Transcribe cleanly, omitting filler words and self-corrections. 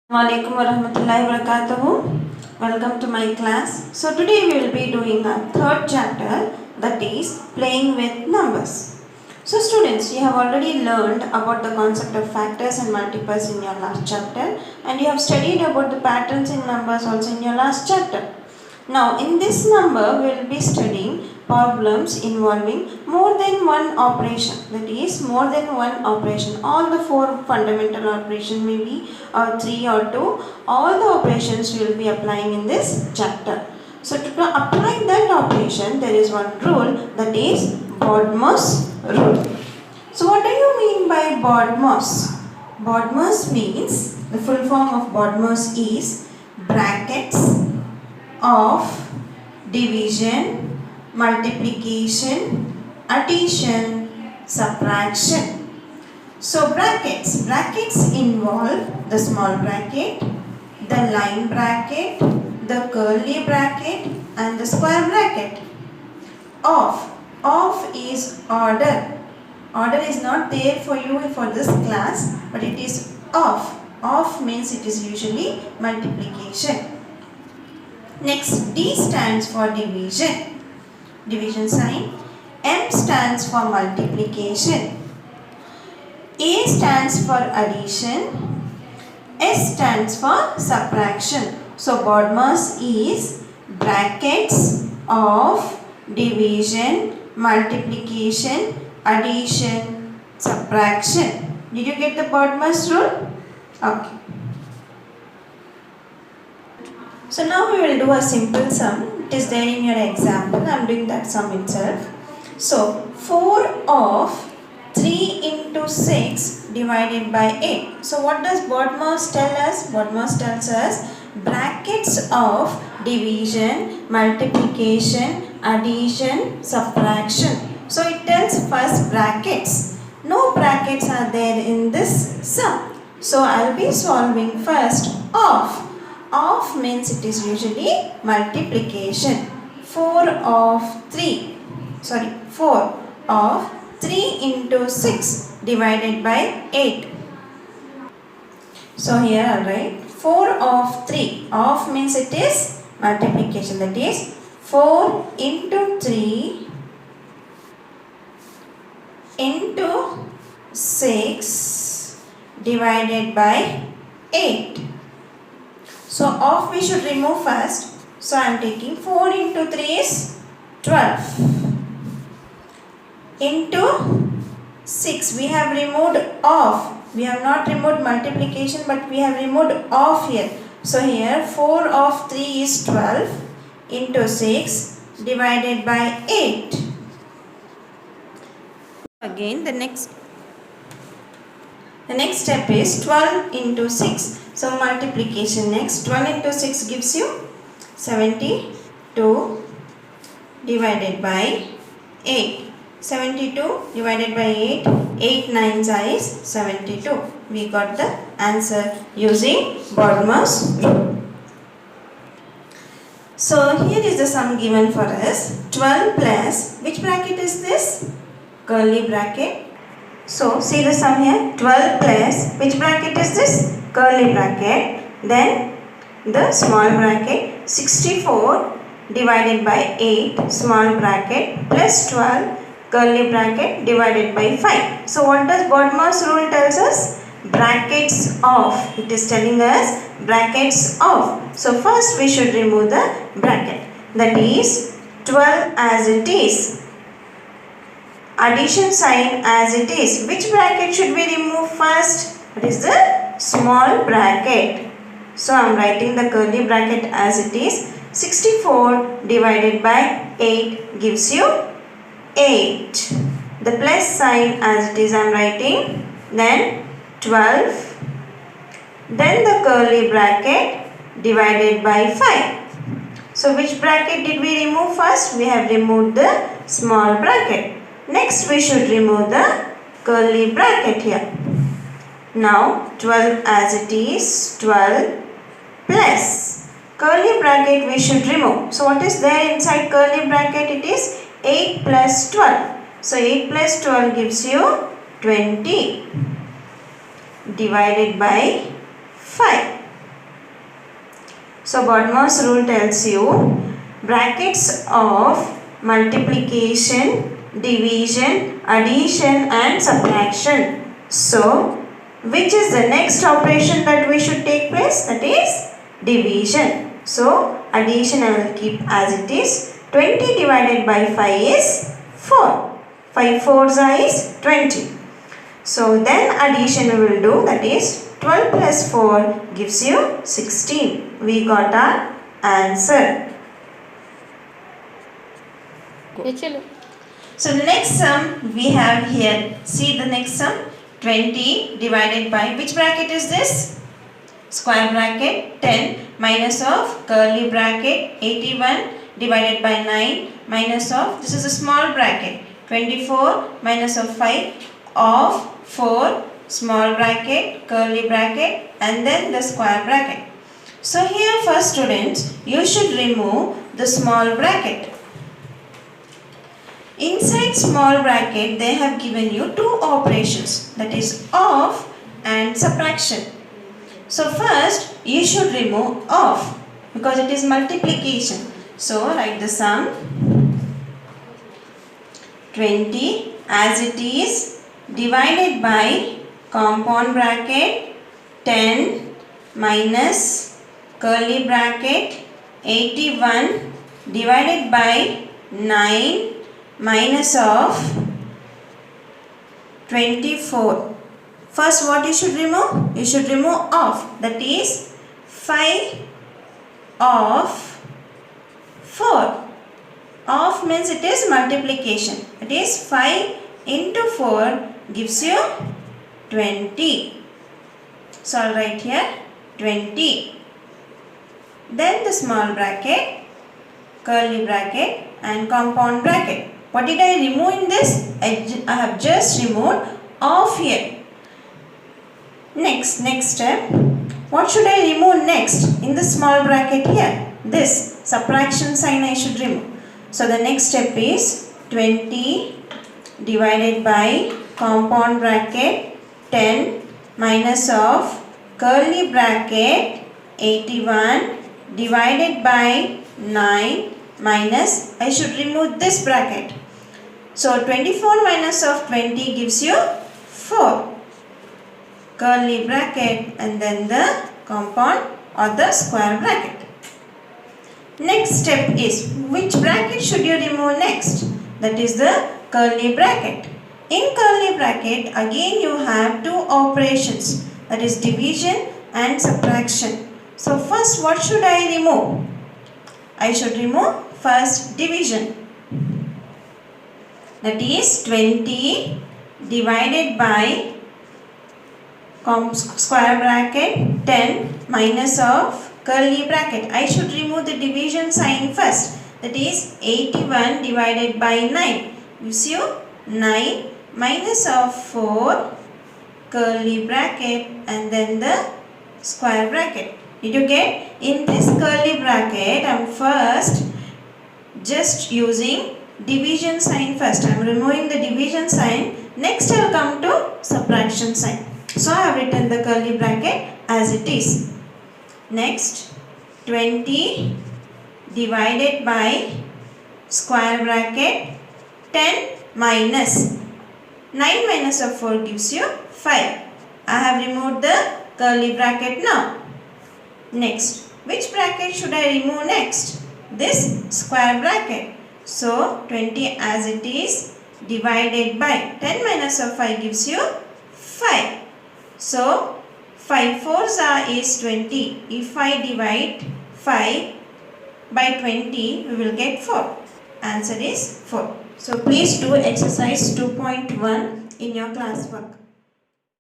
Assalamualaikum warahmatullahi wabarakatuh. Welcome to my class. So today we will be doing our third chapter, that is playing with numbers. So students, you have already learned about the concept of factors and multiples in your last chapter, and you have studied about the patterns in numbers also in your last chapter. Now in this number we will be studying problems involving more than one operation, that is more than one operation. All the four fundamental operations may be or 3 or 2, all the operations we will be applying in this chapter. So to apply that operation there is one rule, that is BODMAS rule. So what do you mean by BODMAS? BODMAS means, the full form of BODMAS is brackets of division, multiplication, addition, subtraction. So brackets involve the small bracket, the line bracket, the curly bracket and the square bracket. Of is order. Order is not there for you for this class, but it is of. Of means it is usually multiplication. Next, D stands for division. Division sign. M stands for multiplication. A stands for addition. S stands for subtraction. So BODMAS is brackets of division, multiplication, addition, subtraction. Did you get the BODMAS rule? Okay. So now we will do a simple sum. It is there in your example. I am doing that sum itself. So 4 of 3 into 6 divided by 8. So what does BODMAS tell us? BODMAS tells us brackets of division, multiplication, addition, subtraction. So it tells first brackets. No brackets are there in this sum. So I will be solving first of. Of means it is usually multiplication. 4 of 3 into 6 divided by 8. So here I write 4 of 3. Of means it is multiplication, that is 4 into 3 into 6 divided by 8. So of we should remove first. So I am taking 4 into 3 is 12. Into 6 we have removed of. We have not removed multiplication, but we have removed of here. So here 4 of 3 is 12 into 6 divided by 8. Again the next step is 12 into 6. So multiplication next. 12 into 6 gives you 72 divided by 8. 72 divided by 8. 8 9s is 72. We got the answer using BODMAS rule. So here is the sum given for us. 12 plus, which bracket is this? Curly bracket. So see the sum here, 12 plus, which bracket is this? Curly bracket. Then the small bracket, 64 divided by 8, small bracket, plus 12, curly bracket, divided by 5. So what does BODMAS rule tells us? Brackets of. It is telling us brackets of. So first we should remove the bracket. That is 12 as it is. Addition sign as it is. Which bracket should we remove first? It is the small bracket. So I am writing the curly bracket as it is. 64 divided by 8 gives you 8. The plus sign as it is I am writing. Then 12. Then the curly bracket divided by 5. So which bracket did we remove first? We have removed the small bracket. Next we should remove the curly bracket here. Now 12 as it is, 12 plus curly bracket we should remove. So what is there inside curly bracket? It is 8 plus 12. So 8 plus 12 gives you 20 divided by 5. So BODMAS rule tells you brackets of multiplication, division, addition and subtraction. So which is the next operation that we should take place? That is division. So addition I will keep as it is. 20 divided by 5 is 4. 5 fours is 20. So then addition we will do, that is 12 plus 4 gives you 16. We got our answer. So the next sum we have here. See the next sum. 20 divided by, which bracket is this? Square bracket. 10 minus of curly bracket. 81 divided by 9 minus of, this is a small bracket. 24 minus of 5 of 4 small bracket, curly bracket and then the square bracket. So here first students, you should remove the small bracket. Inside small bracket they have given you two operations, that is of and subtraction. So first you should remove of because it is multiplication. So write the sum 20 as it is divided by compound bracket 10 minus curly bracket 81 divided by 9 minus of 24. First what you should remove? You should remove of, that is 5 of 4. Of means it is multiplication. It is 5 into 4 gives you 20. So I'll write here 20. Then the small bracket, curly bracket and compound bracket. What did I remove in this? I have just removed of here. Next step. What should I remove next in the small bracket here? This subtraction sign I should remove. So the next step is 20 divided by compound bracket 10 minus of curly bracket 81 divided by 9 minus, I should remove this bracket. So 24 minus of 20 gives you 4. Curly bracket and then the compound or the square bracket. Next step is, which bracket should you remove next? That is the curly bracket. In curly bracket again you have two operations, that is division and subtraction. So first what should I remove? I should remove first division. That is 20 divided by square bracket 10 minus of curly bracket. I should remove the division sign first. That is 81 divided by 9 gives you 9 minus of 4 curly bracket and then the square bracket. Did you get? In this curly bracket I am first just using division sign first. I am removing the division sign. Next I will come to subtraction sign. So I have written the curly bracket as it is. Next 20 divided by square bracket 10 minus 9 minus of 4 gives you 5. I have removed the curly bracket now. Next, which bracket should I remove next? This square bracket. So 20 as it is divided by 10 minus of 5 gives you 5. So 5 fours is 20. If I divide 5 by 20, we will get 4. Answer is 4. So please do exercise 2.1 in your classwork.